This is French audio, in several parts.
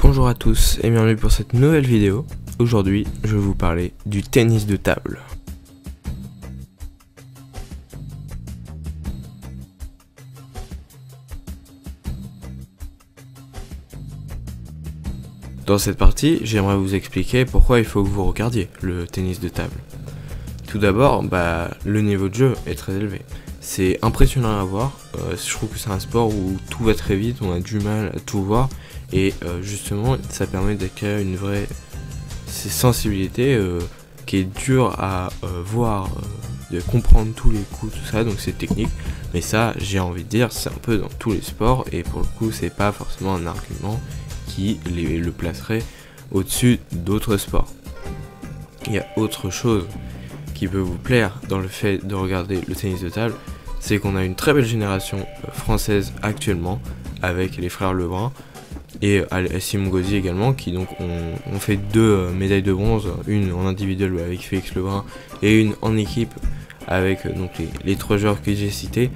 Bonjour à tous et bienvenue pour cette nouvelle vidéo. Aujourd'hui, je vais vous parler du tennis de table. Dans cette partie, j'aimerais vous expliquer pourquoi il faut que vous regardiez le tennis de table. Tout d'abord, le niveau de jeu est très élevé. C'est impressionnant à voir, je trouve que c'est un sport où tout va très vite, on a du mal à tout voir. Et justement, ça permet d'acquérir une vraie sensibilité qui est dure à voir, de comprendre tous les coups, tout ça, donc c'est technique. Mais ça, j'ai envie de dire, c'est un peu dans tous les sports, et pour le coup, c'est pas forcément un argument qui le placerait au-dessus d'autres sports. Il y a autre chose qui peut vous plaire dans le fait de regarder le tennis de table, c'est qu'on a une très belle génération française actuellement, avec les frères Lebrun, et Simon Gauzy également, qui donc ont fait 2 médailles de bronze, une en individuel avec Félix Lebrun et une en équipe avec donc les 3 joueurs que j'ai cités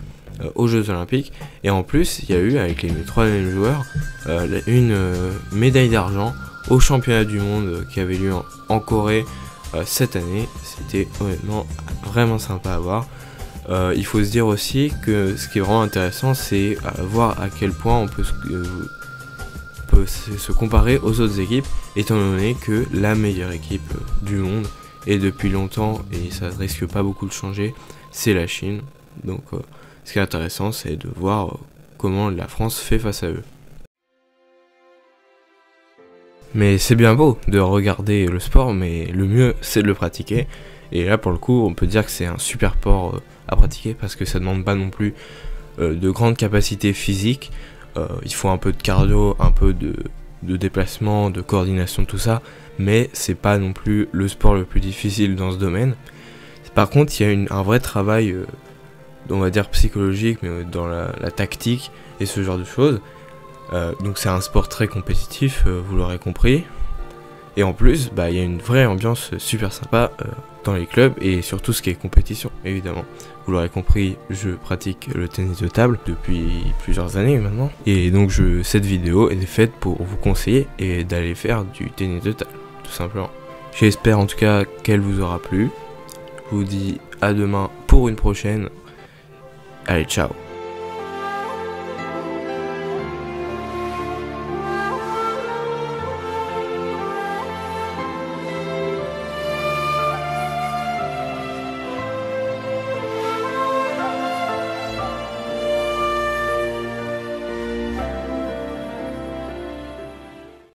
aux Jeux Olympiques. Et en plus, il y a eu avec les 3 mêmes joueurs une médaille d'argent au championnat du monde qui avait lieu en Corée cette année. C'était honnêtement vraiment sympa à voir. Il faut se dire aussi que ce qui est vraiment intéressant, c'est voir à quel point on peut se comparer aux autres équipes, étant donné que la meilleure équipe du monde, et depuis longtemps, et ça risque pas beaucoup de changer, c'est la Chine. Donc ce qui est intéressant, c'est de voir comment la France fait face à eux. Mais c'est bien beau de regarder le sport, mais le mieux c'est de le pratiquer. Et là pour le coup, on peut dire que c'est un super sport à pratiquer, parce que ça demande pas non plus de grandes capacités physiques. Il faut un peu de cardio, un peu de déplacement, de coordination, tout ça, mais c'est pas non plus le sport le plus difficile dans ce domaine. Par contre, il y a un vrai travail, on va dire psychologique, mais dans la tactique et ce genre de choses. Donc c'est un sport très compétitif, vous l'aurez compris. Et en plus, il y a une vraie ambiance super sympa dans les clubs, et surtout ce qui est compétition, évidemment. Vous l'aurez compris, je pratique le tennis de table depuis plusieurs années maintenant. Et donc cette vidéo est faite pour vous conseiller et d'aller faire du tennis de table, tout simplement. J'espère en tout cas qu'elle vous aura plu. Je vous dis à demain pour une prochaine. Allez, ciao!